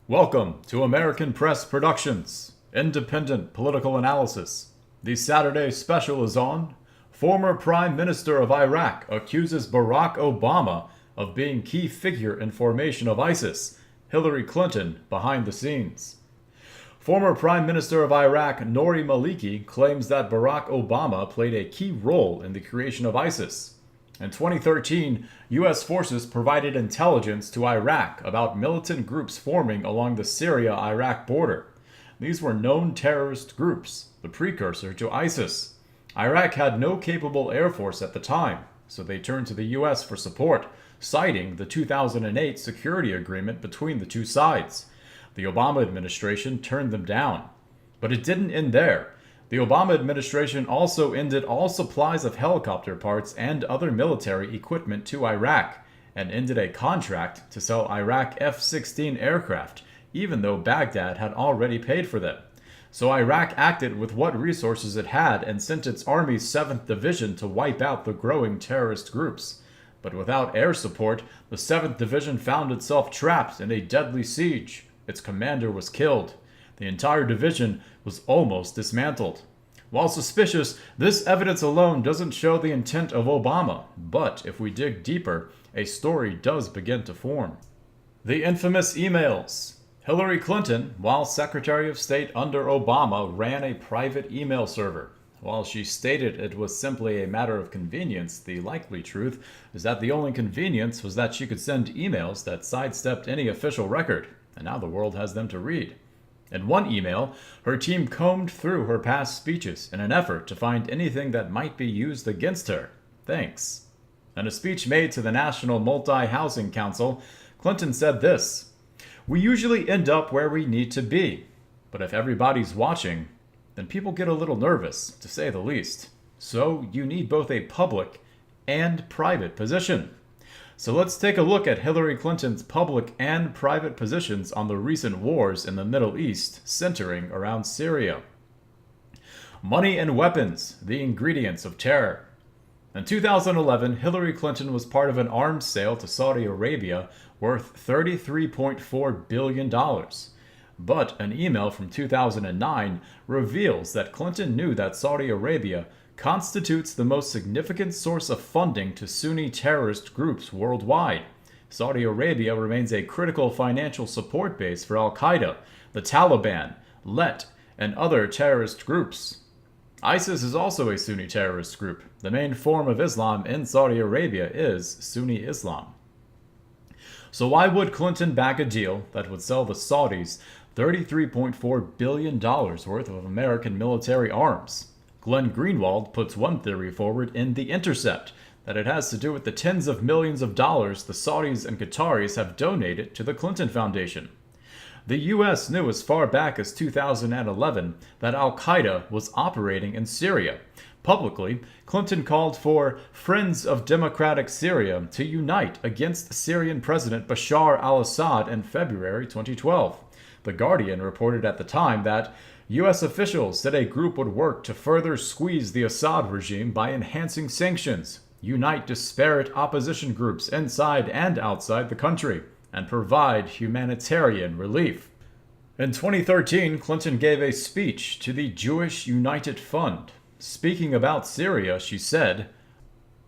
Welcome to American Press Productions, independent political analysis. The Saturday special is on Former Prime Minister of Iraq accuses Barack Obama of being key figure in formation of ISIS, Hillary Clinton behind the scenes. Former Prime Minister of Iraq Nouri Maliki claims that Barack Obama played a key role in the creation of ISIS. In 2013, U.S. forces provided intelligence to Iraq about militant groups forming along the Syria-Iraq border. These were known terrorist groups, the precursor to ISIS. Iraq had no capable air force at the time, so they turned to the U.S. for support, citing the 2008 security agreement between the two sides. The Obama administration turned them down. But it didn't end there. The Obama administration also ended all supplies of helicopter parts and other military equipment to Iraq, and ended a contract to sell Iraq F-16 aircraft, even though Baghdad had already paid for them. So Iraq acted with what resources it had and sent its Army's 7th Division to wipe out the growing terrorist groups. But without air support, the 7th Division found itself trapped in a deadly siege. Its commander was killed. The entire division was almost dismantled. While suspicious, this evidence alone doesn't show the intent of Obama, but if we dig deeper, a story does begin to form. The infamous emails. Hillary Clinton, while Secretary of State under Obama, ran a private email server. While she stated it was simply a matter of convenience, the likely truth is that the only convenience was that she could send emails that sidestepped any official record, and now the world has them to read. In one email, her team combed through her past speeches in an effort to find anything that might be used against her. Thanks. In a speech made to the National Multi-Housing Council, Clinton said this: "We usually end up where we need to be. But if everybody's watching, then people get a little nervous, to say the least. So you need both a public and private position." So let's take a look at Hillary Clinton's public and private positions on the recent wars in the Middle East, centering around Syria. Money and weapons, the ingredients of terror. In 2011, Hillary Clinton was part of an arms sale to Saudi Arabia worth $33.4 billion. But an email from 2009 reveals that Clinton knew that Saudi Arabia constitutes the most significant source of funding to Sunni terrorist groups worldwide. Saudi Arabia remains a critical financial support base for al-qaeda, the Taliban, LET, and other terrorist groups. ISIS is also a Sunni terrorist group. The main form of Islam in Saudi Arabia is Sunni Islam. So why would Clinton back a deal that would sell the Saudis $33.4 billion worth of American military arms? Glenn Greenwald puts one theory forward in The Intercept, that it has to do with the tens of millions of dollars the Saudis and Qataris have donated to the Clinton Foundation. The U.S. knew as far back as 2011 that al-qaeda was operating in Syria. Publicly, Clinton called for Friends of Democratic Syria to unite against Syrian President Bashar al-Assad in February 2012. The Guardian reported at the time that U.S. officials said a group would work to further squeeze the Assad regime by enhancing sanctions, unite disparate opposition groups inside and outside the country, and provide humanitarian relief. In 2013, Clinton gave a speech to the Jewish United Fund. Speaking about Syria, she said,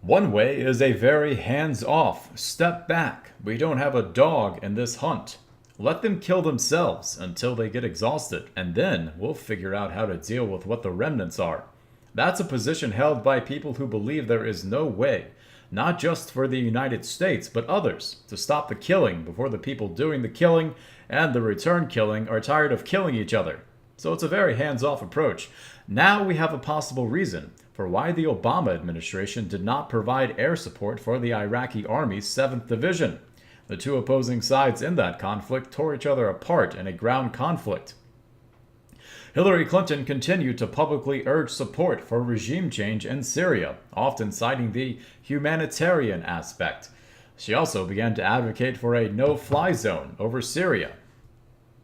"One way is a very hands-off, step back. We don't have a dog in this hunt. Let them kill themselves until they get exhausted, and then we'll figure out how to deal with what the remnants are." That's a position held by people who believe there is no way, not just for the United States, but others, to stop the killing before the people doing the killing and the return killing are tired of killing each other. So it's a very hands-off approach. Now we have a possible reason for why the Obama administration did not provide air support for the Iraqi Army's 7th Division. The two opposing sides in that conflict tore each other apart in a ground conflict. Hillary Clinton continued to publicly urge support for regime change in Syria, often citing the humanitarian aspect. She also began to advocate for a no-fly zone over Syria.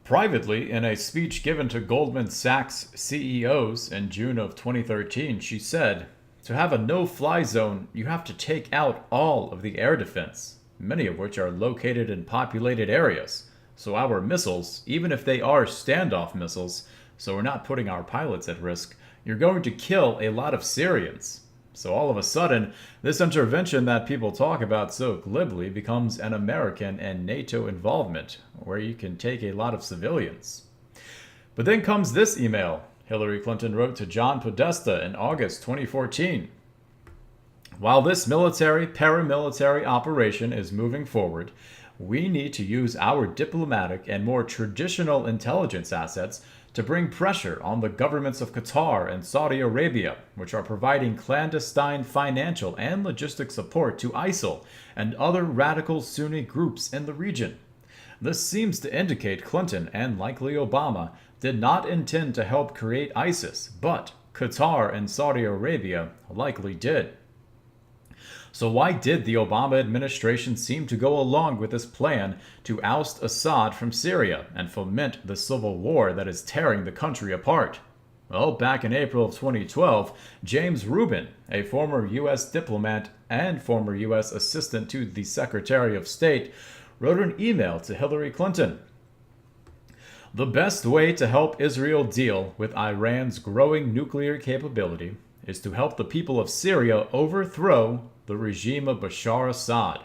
Privately, in a speech given to Goldman Sachs CEOs in June of 2013, she said, "To have a no-fly zone, you have to take out all of the air defense, many of which are located in populated areas. So our missiles, even if they are standoff missiles, so we're not putting our pilots at risk, you're going to kill a lot of Syrians. So all of a sudden, this intervention that people talk about so glibly becomes an American and NATO involvement, where you can take a lot of civilians. But then comes this email Hillary Clinton wrote to John Podesta in August 2014. While this paramilitary operation is moving forward, we need to use our diplomatic and more traditional intelligence assets to bring pressure on the governments of Qatar and Saudi Arabia, which are providing clandestine financial and logistic support to ISIL and other radical Sunni groups in the region. This seems to indicate Clinton, and likely Obama, did not intend to help create ISIS, but Qatar and Saudi Arabia likely did. So why did the Obama administration seem to go along with this plan to oust Assad from Syria and foment the civil war that is tearing the country apart? Well, back in April of 2012, James Rubin, a former U.S. diplomat and former U.S. assistant to the Secretary of State, wrote an email to Hillary Clinton. The best way to help Israel deal with Iran's growing nuclear capability is to help the people of Syria overthrow the regime of Bashar Assad.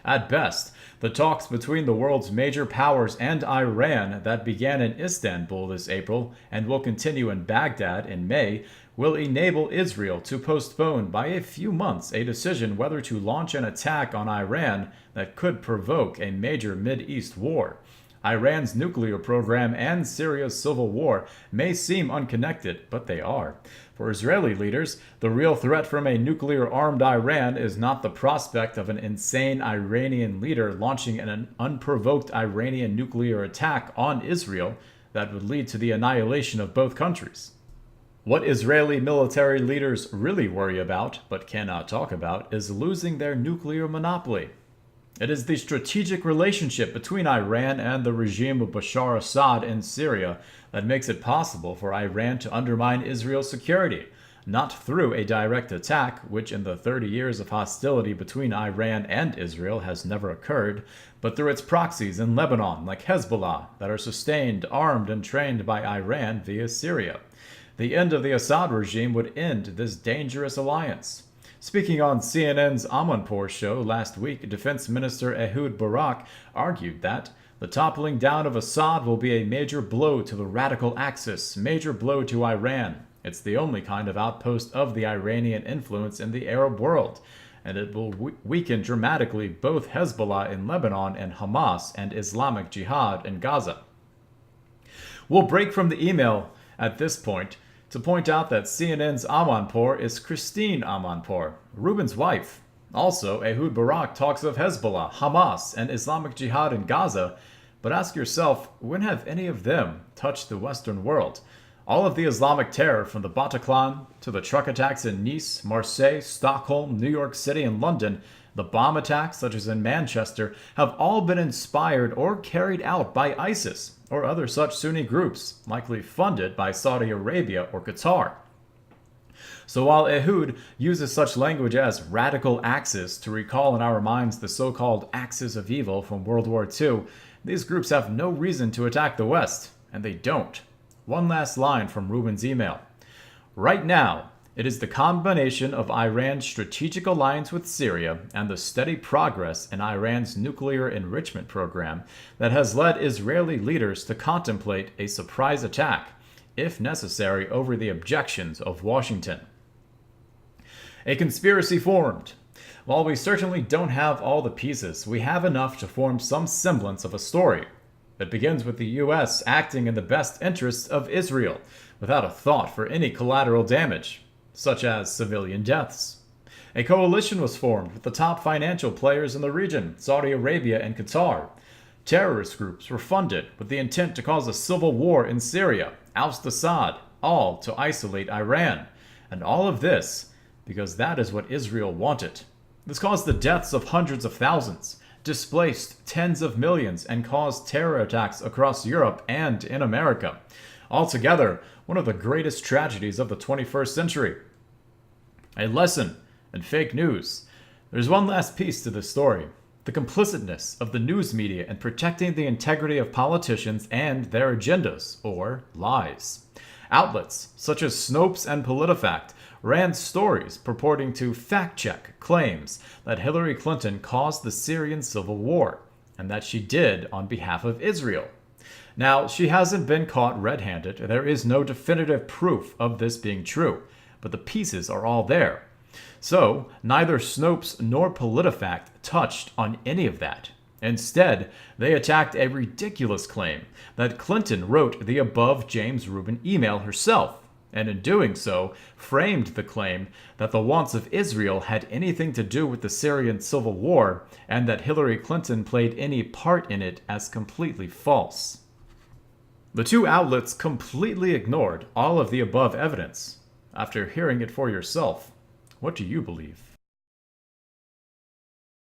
At best, the talks between the world's major powers and Iran that began in Istanbul this April and will continue in Baghdad in May will enable Israel to postpone by a few months a decision whether to launch an attack on Iran that could provoke a major Mideast war. Iran's nuclear program and Syria's civil war may seem unconnected, but they are. For Israeli leaders, the real threat from a nuclear-armed Iran is not the prospect of an insane Iranian leader launching an unprovoked Iranian nuclear attack on Israel that would lead to the annihilation of both countries. What Israeli military leaders really worry about, but cannot talk about, is losing their nuclear monopoly. It is the strategic relationship between Iran and the regime of Bashar Assad in Syria that makes it possible for Iran to undermine Israel's security, not through a direct attack, which in the 30 years of hostility between Iran and Israel has never occurred, but through its proxies in Lebanon, like Hezbollah, that are sustained, armed, and trained by Iran via Syria. The end of the Assad regime would end this dangerous alliance. Speaking on CNN's Amanpour show last week, Defense Minister Ehud Barak argued that the toppling down of Assad will be a major blow to the radical axis, major blow to Iran. It's the only kind of outpost of the Iranian influence in the Arab world, and it will weaken dramatically both Hezbollah in Lebanon and Hamas and Islamic Jihad in Gaza. We'll break from the email at this point to point out that CNN's Amanpour is Christine Amanpour, Rubin's wife. Also, Ehud Barak talks of Hezbollah, Hamas, and Islamic Jihad in Gaza, but ask yourself, when have any of them touched the Western world? All of the Islamic terror, from the Bataclan to the truck attacks in Nice, Marseille, Stockholm, New York City, and London, the bomb attacks, such as in Manchester, have all been inspired or carried out by ISIS or other such Sunni groups, likely funded by Saudi Arabia or Qatar. So while Ehud uses such language as radical axis to recall in our minds the so-called axis of evil from World War II, these groups have no reason to attack the West, and they don't. One last line from Rubin's email. Right now, it is the combination of Iran's strategic alliance with Syria and the steady progress in Iran's nuclear enrichment program that has led Israeli leaders to contemplate a surprise attack, if necessary, over the objections of Washington. A conspiracy formed. While we certainly don't have all the pieces, we have enough to form some semblance of a story. It begins with the U.S. acting in the best interests of Israel, without a thought for any collateral damage, such as civilian deaths. A coalition was formed with the top financial players in the region, Saudi Arabia and Qatar. Terrorist groups were funded with the intent to cause a civil war in Syria, oust Assad, all to isolate Iran. And all of this because that is what Israel wanted. This caused the deaths of hundreds of thousands, displaced tens of millions, and caused terror attacks across Europe and in America. Altogether, one of the greatest tragedies of the 21st century. A lesson in fake news. There's one last piece to this story. The the complicitness of the news media in protecting the integrity of politicians and their agendas, or lies. Outlets such as Snopes and PolitiFact ran stories purporting to fact-check claims that Hillary Clinton caused the Syrian civil war, and that she did on behalf of Israel. Now, she hasn't been caught red-handed. There is no definitive proof of this being true, but the pieces are all there. So, neither Snopes nor PolitiFact touched on any of that. Instead, they attacked a ridiculous claim that Clinton wrote the above James Rubin email herself, and in doing so, framed the claim that the wants of Israel had anything to do with the Syrian civil war, and that Hillary Clinton played any part in it as completely false. The two outlets completely ignored all of the above evidence. After hearing it for yourself, what do you believe?